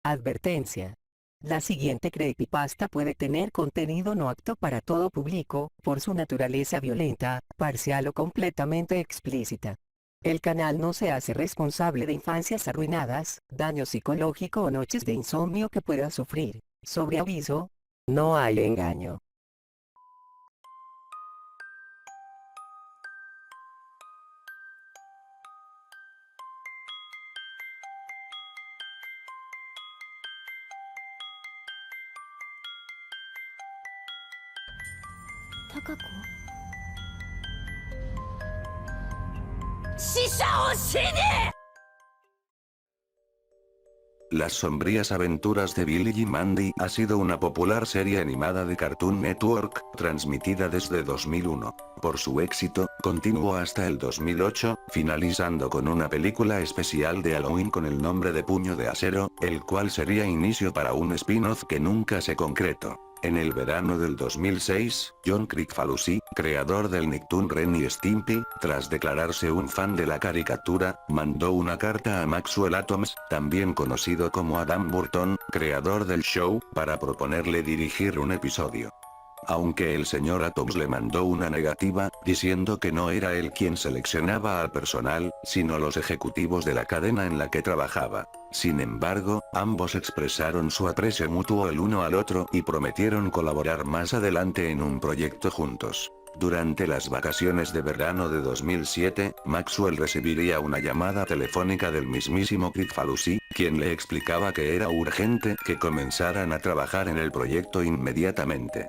Advertencia. La siguiente creepypasta puede tener contenido no apto para todo público, por su naturaleza violenta, parcial o completamente explícita. El canal no se hace responsable de infancias arruinadas, daño psicológico o noches de insomnio que pueda sufrir. Sobre aviso, no hay engaño. Takako. Las sombrías aventuras de Billy y Mandy ha sido una popular serie animada de Cartoon Network, transmitida desde 2001. Por su éxito, continuó hasta el 2008, finalizando con una película especial de Halloween con el nombre de Puño de Acero, el cual sería inicio para un spin-off que nunca se concretó. En el verano del 2006, John Kricfalusi, creador del Nicktoon Ren y Stimpy, tras declararse un fan de la caricatura, mandó una carta a Maxwell Atoms, también conocido como Adam Burton, creador del show, para proponerle dirigir un episodio. Aunque el señor Atoms le mandó una negativa, diciendo que no era él quien seleccionaba al personal, sino los ejecutivos de la cadena en la que trabajaba. Sin embargo, ambos expresaron su aprecio mutuo el uno al otro y prometieron colaborar más adelante en un proyecto juntos. Durante las vacaciones de verano de 2007, Maxwell recibiría una llamada telefónica del mismísimo Kricfalusi, quien le explicaba que era urgente que comenzaran a trabajar en el proyecto inmediatamente.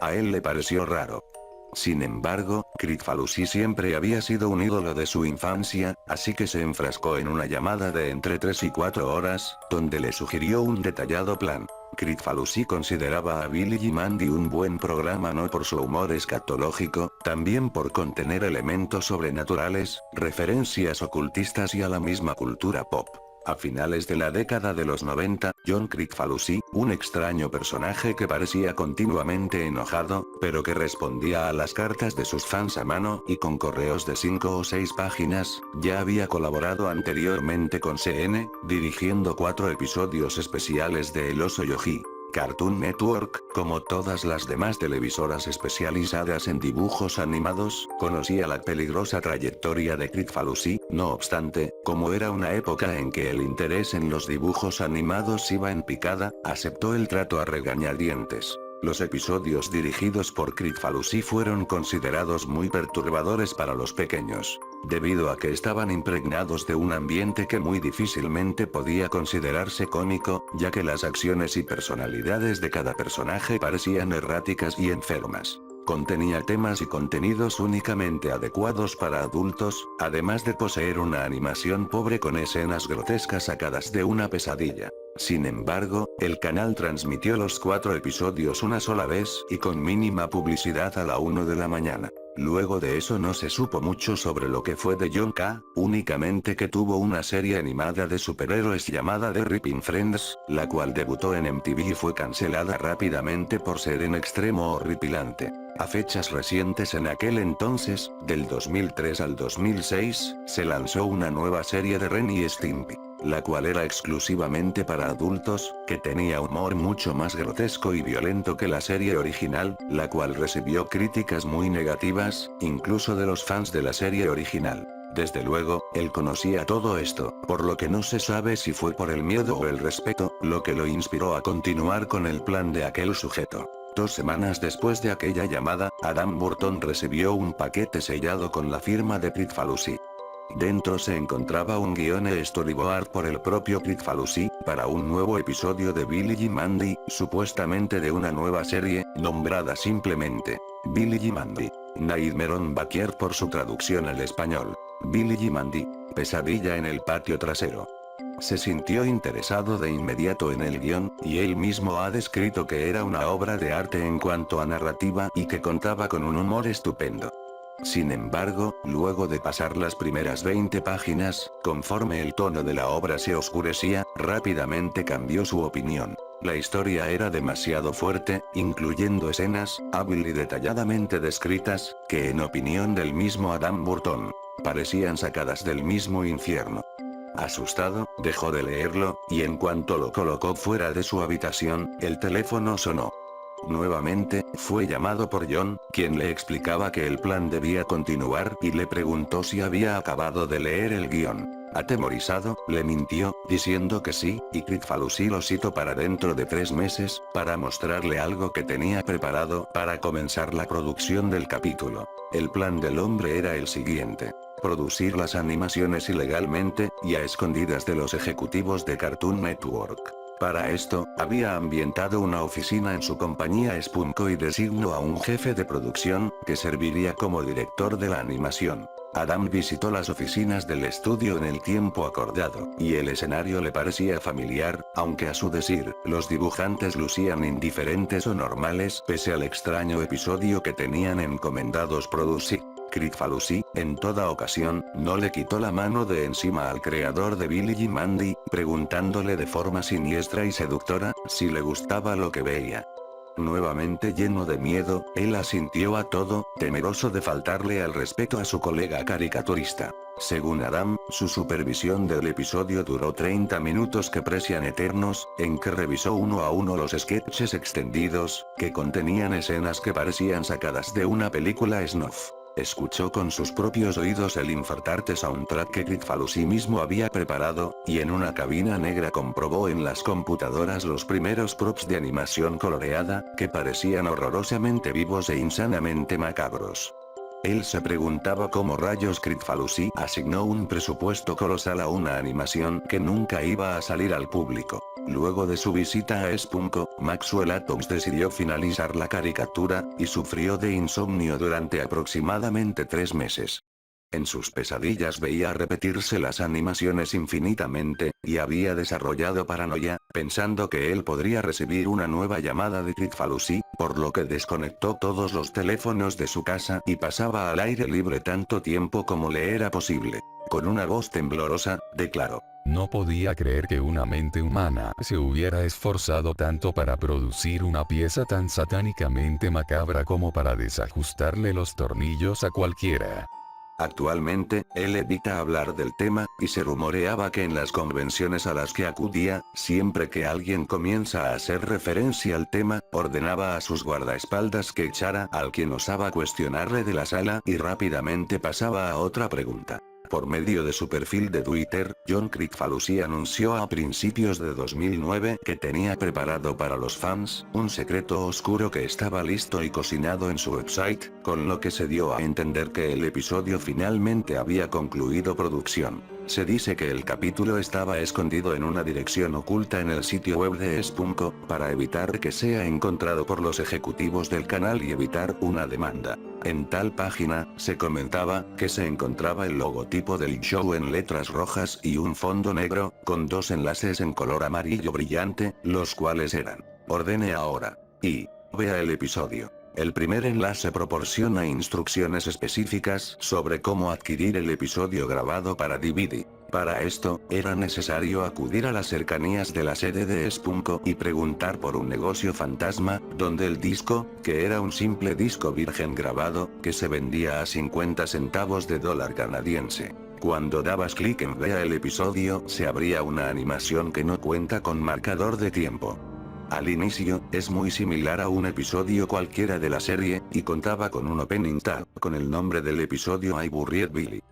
A él le pareció raro. Sin embargo, Kricfalusi siempre había sido un ídolo de su infancia, así que se enfrascó en una llamada de entre 3 y 4 horas, donde le sugirió un detallado plan. Kricfalusi consideraba a Billy y Mandy un buen programa no por su humor escatológico, también por contener elementos sobrenaturales, referencias ocultistas y a la misma cultura pop. A finales de la década de los 90, John Kricfalusi, un extraño personaje que parecía continuamente enojado, pero que respondía a las cartas de sus fans a mano y con correos de 5 o 6 páginas, ya había colaborado anteriormente con CN, dirigiendo 4 episodios especiales de El Oso Yogi. Cartoon Network, como todas las demás televisoras especializadas en dibujos animados, conocía la peligrosa trayectoria de Kricfalusi, no obstante, como era una época en que el interés en los dibujos animados iba en picada, aceptó el trato a regañadientes. Los episodios dirigidos por Kricfalusi fueron considerados muy perturbadores para los pequeños, debido a que estaban impregnados de un ambiente que muy difícilmente podía considerarse cómico, ya que las acciones y personalidades de cada personaje parecían erráticas y enfermas. Contenía temas y contenidos únicamente adecuados para adultos, además de poseer una animación pobre con escenas grotescas sacadas de una pesadilla. Sin embargo, el canal transmitió los 4 episodios una sola vez y con mínima publicidad a la 1 de la mañana. Luego de eso no se supo mucho sobre lo que fue de John K., únicamente que tuvo una serie animada de superhéroes llamada The Ripping Friends, la cual debutó en MTV y fue cancelada rápidamente por ser en extremo horripilante. A fechas recientes en aquel entonces, del 2003 al 2006, se lanzó una nueva serie de Ren y Stimpy, la cual era exclusivamente para adultos, que tenía humor mucho más grotesco y violento que la serie original, la cual recibió críticas muy negativas, incluso de los fans de la serie original. Desde luego, él conocía todo esto, por lo que no se sabe si fue por el miedo o el respeto, lo que lo inspiró a continuar con el plan de aquel sujeto. 2 semanas después de aquella llamada, Adam Burton recibió un paquete sellado con la firma de Kricfalusi. Dentro se encontraba un guion e storyboard por el propio Kricfalusi, para un nuevo episodio de Billy y Mandy, supuestamente de una nueva serie, nombrada simplemente Billy y Mandy. Nightmare on Backyard por su traducción al español. Billy y Mandy, pesadilla en el patio trasero. Se sintió interesado de inmediato en el guión, y él mismo ha descrito que era una obra de arte en cuanto a narrativa y que contaba con un humor estupendo. Sin embargo, luego de pasar las primeras 20 páginas, conforme el tono de la obra se oscurecía, rápidamente cambió su opinión. La historia era demasiado fuerte, incluyendo escenas, hábil y detalladamente descritas, que en opinión del mismo Adam Burton, parecían sacadas del mismo infierno. Asustado, dejó de leerlo, y en cuanto lo colocó fuera de su habitación, el teléfono sonó. Nuevamente, fue llamado por John, quien le explicaba que el plan debía continuar y le preguntó si había acabado de leer el guión. Atemorizado, le mintió, diciendo que sí, y Kricfalusi lo citó para dentro de 3 meses, para mostrarle algo que tenía preparado para comenzar la producción del capítulo. El plan del hombre era el siguiente. Producir las animaciones ilegalmente, y a escondidas de los ejecutivos de Cartoon Network. Para esto, había ambientado una oficina en su compañía Spunko y designó a un jefe de producción, que serviría como director de la animación. Adam visitó las oficinas del estudio en el tiempo acordado, y el escenario le parecía familiar, aunque a su decir, los dibujantes lucían indiferentes o normales pese al extraño episodio que tenían encomendados producir. Kricfalusi, en toda ocasión, no le quitó la mano de encima al creador de Billy y Mandy, preguntándole de forma siniestra y seductora, si le gustaba lo que veía. Nuevamente lleno de miedo, él asintió a todo, temeroso de faltarle al respeto a su colega caricaturista. Según Adam, su supervisión del episodio duró 30 minutos que parecían eternos, en que revisó uno a uno los sketches extendidos, que contenían escenas que parecían sacadas de una película snuff. Escuchó con sus propios oídos el infartante soundtrack que Kricfalusi mismo había preparado, y en una cabina negra comprobó en las computadoras los primeros props de animación coloreada, que parecían horrorosamente vivos e insanamente macabros. Él se preguntaba cómo rayos Kricfalusi asignó un presupuesto colosal a una animación que nunca iba a salir al público. Luego de su visita a Spunko, Maxwell Atoms decidió finalizar la caricatura, y sufrió de insomnio durante aproximadamente 3 meses. En sus pesadillas veía repetirse las animaciones infinitamente, y había desarrollado paranoia, pensando que él podría recibir una nueva llamada de Kricfalusi, por lo que desconectó todos los teléfonos de su casa y pasaba al aire libre tanto tiempo como le era posible. Con una voz temblorosa, declaró: No podía creer que una mente humana se hubiera esforzado tanto para producir una pieza tan satánicamente macabra como para desajustarle los tornillos a cualquiera. Actualmente, él evita hablar del tema, y se rumoreaba que en las convenciones a las que acudía, siempre que alguien comienza a hacer referencia al tema, ordenaba a sus guardaespaldas que echara al quien osaba cuestionarle de la sala y rápidamente pasaba a otra pregunta. Por medio de su perfil de Twitter, John Kricfalusi anunció a principios de 2009 que tenía preparado para los fans un secreto oscuro que estaba listo y cocinado en su website, con lo que se dio a entender que el episodio finalmente había concluido producción. Se dice que el capítulo estaba escondido en una dirección oculta en el sitio web de Spunko, para evitar que sea encontrado por los ejecutivos del canal y evitar una demanda. En tal página, se comentaba que se encontraba el logotipo del show en letras rojas y un fondo negro, con 2 enlaces en color amarillo brillante, los cuales eran: ordene ahora, y vea el episodio. El primer enlace proporciona instrucciones específicas sobre cómo adquirir el episodio grabado para DVD. Para esto, era necesario acudir a las cercanías de la sede de Spunko y preguntar por un negocio fantasma, donde el disco, que era un simple disco virgen grabado, que se vendía a 50 centavos de dólar canadiense. Cuando dabas clic en vea el episodio, se abría una animación que no cuenta con marcador de tiempo. Al inicio, es muy similar a un episodio cualquiera de la serie, y contaba con un opening tag con el nombre del episodio I Buried Billy.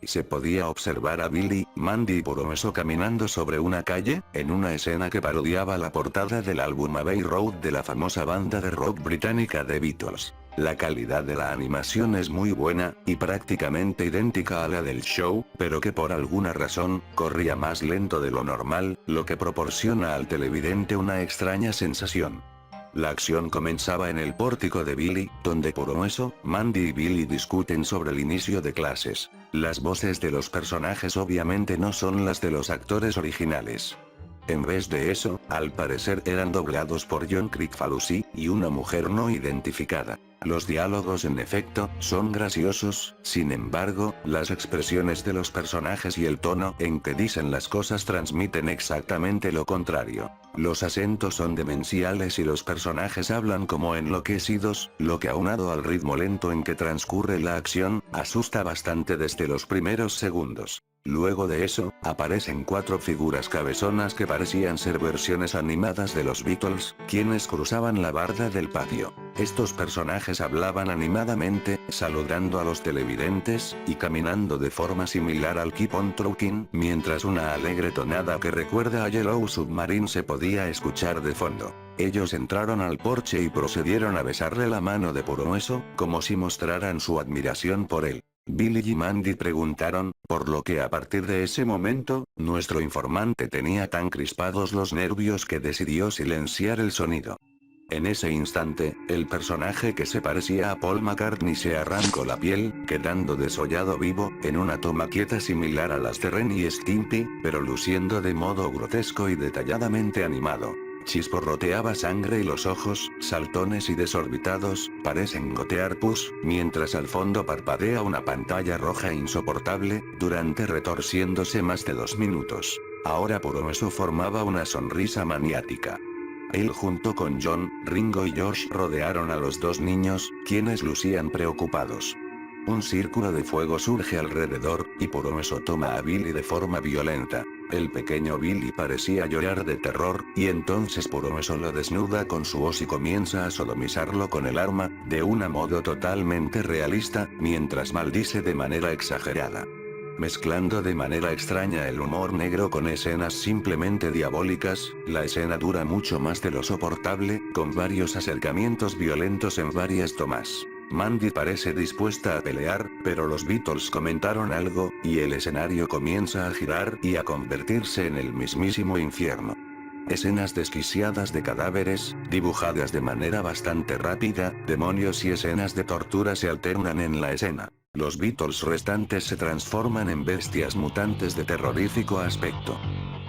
Se podía observar a Billy, Mandy y Poromeso caminando sobre una calle, en una escena que parodiaba la portada del álbum Abbey Road de la famosa banda de rock británica The Beatles. La calidad de la animación es muy buena, y prácticamente idéntica a la del show, pero que por alguna razón, corría más lento de lo normal, lo que proporciona al televidente una extraña sensación. La acción comenzaba en el pórtico de Billy, donde Poromeso, Mandy y Billy discuten sobre el inicio de clases. Las voces de los personajes obviamente no son las de los actores originales. En vez de eso, al parecer eran doblados por John Kricfalusi, y una mujer no identificada. Los diálogos en efecto, son graciosos, sin embargo, las expresiones de los personajes y el tono en que dicen las cosas transmiten exactamente lo contrario. Los acentos son demenciales y los personajes hablan como enloquecidos, lo que aunado al ritmo lento en que transcurre la acción, asusta bastante desde los primeros segundos. Luego de eso, aparecen 4 figuras cabezonas que parecían ser versiones animadas de los Beatles, quienes cruzaban la barda del patio. Estos personajes hablaban animadamente, saludando a los televidentes, y caminando de forma similar al Keep on Trucking, mientras una alegre tonada que recuerda a Yellow Submarine se podía escuchar de fondo. Ellos entraron al porche y procedieron a besarle la mano de puro hueso, como si mostraran su admiración por él. Billy y Mandy preguntaron, por lo que a partir de ese momento, nuestro informante tenía tan crispados los nervios que decidió silenciar el sonido. En ese instante, el personaje que se parecía a Paul McCartney se arrancó la piel, quedando desollado vivo, en una toma quieta similar a las de Ren y Stimpy, pero luciendo de modo grotesco y detalladamente animado. Chisporroteaba sangre y los ojos, saltones y desorbitados, parecen gotear pus, mientras al fondo parpadea una pantalla roja insoportable, durante retorciéndose más de 2 minutos. Ahora por eso formaba una sonrisa maniática. Él junto con John, Ringo y Josh rodearon a los 2 niños, quienes lucían preocupados. Un círculo de fuego surge alrededor, y por eso toma a Billy de forma violenta. El pequeño Billy parecía llorar de terror, y entonces por eso lo desnuda con su hoz y comienza a sodomizarlo con el arma, de un modo totalmente realista, mientras maldice de manera exagerada. Mezclando de manera extraña el humor negro con escenas simplemente diabólicas, la escena dura mucho más de lo soportable, con varios acercamientos violentos en varias tomas. Mandy parece dispuesta a pelear, pero los Beatles comentaron algo, y el escenario comienza a girar y a convertirse en el mismísimo infierno. Escenas desquiciadas de cadáveres, dibujadas de manera bastante rápida, demonios y escenas de tortura se alternan en la escena. Los Beatles restantes se transforman en bestias mutantes de terrorífico aspecto.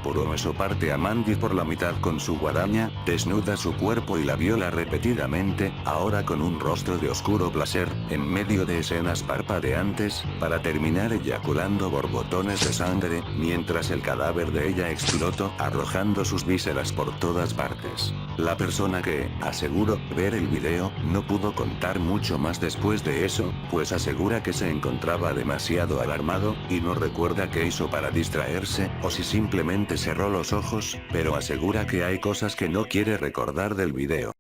Por eso parte a Mandy por la mitad con su guadaña, desnuda su cuerpo y la viola repetidamente, ahora con un rostro de oscuro placer, en medio de escenas parpadeantes, para terminar eyaculando borbotones de sangre, mientras el cadáver de ella explotó, arrojando sus vísceras por todas partes. La persona que, aseguró, ver el video, no pudo contar mucho más después de eso, pues asegura que se encontraba demasiado alarmado, y no recuerda qué hizo para distraerse, o si simplemente cerró los ojos, pero asegura que hay cosas que no quiere recordar del video.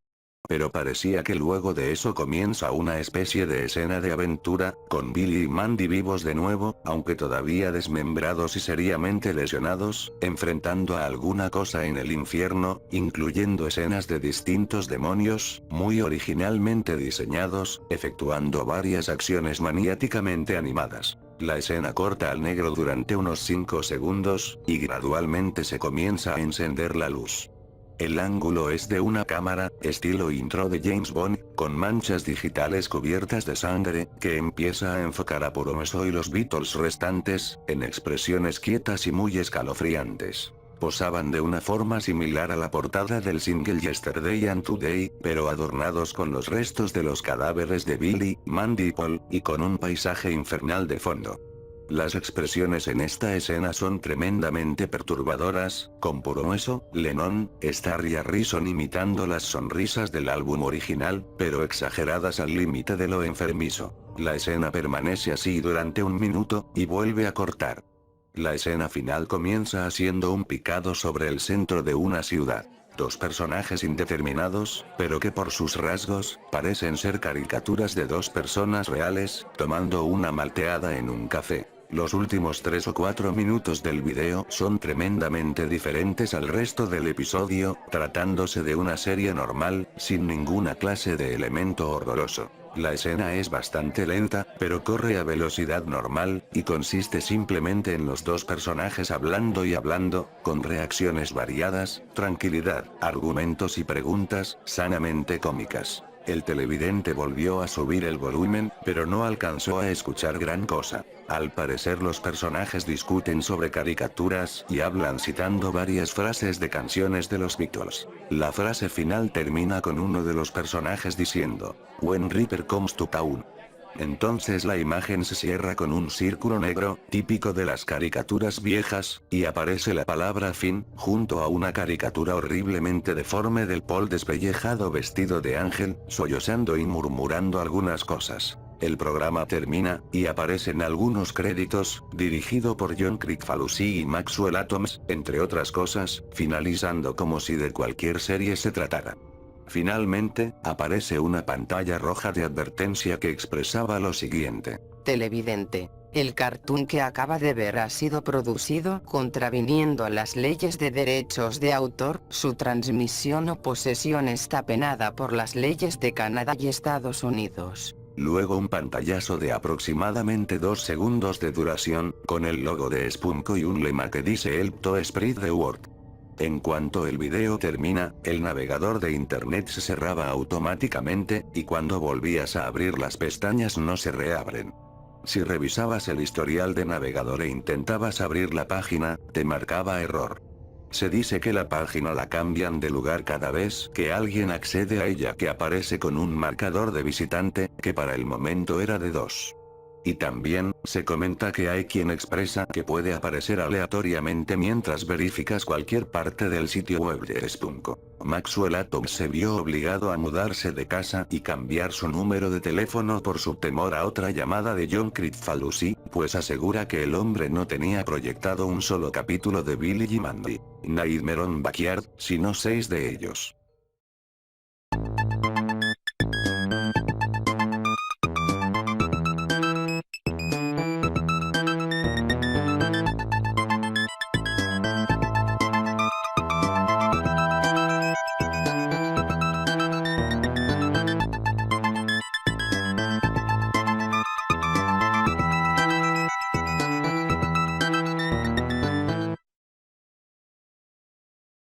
Pero parecía que luego de eso comienza una especie de escena de aventura, con Billy y Mandy vivos de nuevo, aunque todavía desmembrados y seriamente lesionados, enfrentando a alguna cosa en el infierno, incluyendo escenas de distintos demonios, muy originalmente diseñados, efectuando varias acciones maniáticamente animadas. La escena corta al negro durante unos 5 segundos, y gradualmente se comienza a encender la luz. El ángulo es de una cámara, estilo intro de James Bond, con manchas digitales cubiertas de sangre, que empieza a enfocar a Poromeso y los Beatles restantes, en expresiones quietas y muy escalofriantes. Posaban de una forma similar a la portada del single Yesterday and Today, pero adornados con los restos de los cadáveres de Billy, Mandy y Paul, y con un paisaje infernal de fondo. Las expresiones en esta escena son tremendamente perturbadoras, con Poromeso, Lennon, Starr y Harrison imitando las sonrisas del álbum original, pero exageradas al límite de lo enfermizo. La escena permanece así durante 1 minuto, y vuelve a cortar. La escena final comienza haciendo un picado sobre el centro de una ciudad. 2 personajes indeterminados, pero que por sus rasgos, parecen ser caricaturas de 2 personas reales, tomando una malteada en un café. Los últimos 3 o 4 minutos del video son tremendamente diferentes al resto del episodio, tratándose de una serie normal, sin ninguna clase de elemento horroroso. La escena es bastante lenta, pero corre a velocidad normal, y consiste simplemente en los 2 personajes hablando y hablando, con reacciones variadas, tranquilidad, argumentos y preguntas, sanamente cómicas. El televidente volvió a subir el volumen, pero no alcanzó a escuchar gran cosa. Al parecer los personajes discuten sobre caricaturas y hablan citando varias frases de canciones de los Beatles. La frase final termina con uno de los personajes diciendo, "When Reaper comes to town". Entonces la imagen se cierra con un círculo negro, típico de las caricaturas viejas, y aparece la palabra fin, junto a una caricatura horriblemente deforme del Paul despellejado vestido de ángel, sollozando y murmurando algunas cosas. El programa termina, y aparecen algunos créditos, dirigido por John Kricfalusi y Maxwell Atoms, entre otras cosas, finalizando como si de cualquier serie se tratara. Finalmente, aparece una pantalla roja de advertencia que expresaba lo siguiente. Televidente, el cartoon que acaba de ver ha sido producido contraviniendo a las leyes de derechos de autor, su transmisión o posesión está penada por las leyes de Canadá y Estados Unidos. Luego un pantallazo de aproximadamente 2 segundos de duración, con el logo de Spunko y un lema que dice Help to spread the word. En cuanto el video termina, el navegador de internet se cerraba automáticamente, y cuando volvías a abrir las pestañas no se reabren. Si revisabas el historial de navegador e intentabas abrir la página, te marcaba error. Se dice que la página la cambian de lugar cada vez que alguien accede a ella, que aparece con un marcador de visitante, que para el momento era de 2. Y también, se comenta que hay quien expresa que puede aparecer aleatoriamente mientras verificas cualquier parte del sitio web de Spunko. Maxwell Atoms se vio obligado a mudarse de casa y cambiar su número de teléfono por su temor a otra llamada de John Kricfalusi, pues asegura que el hombre no tenía proyectado un solo capítulo de Billy y Mandy, Nightmare on Backyard, sino 6 de ellos.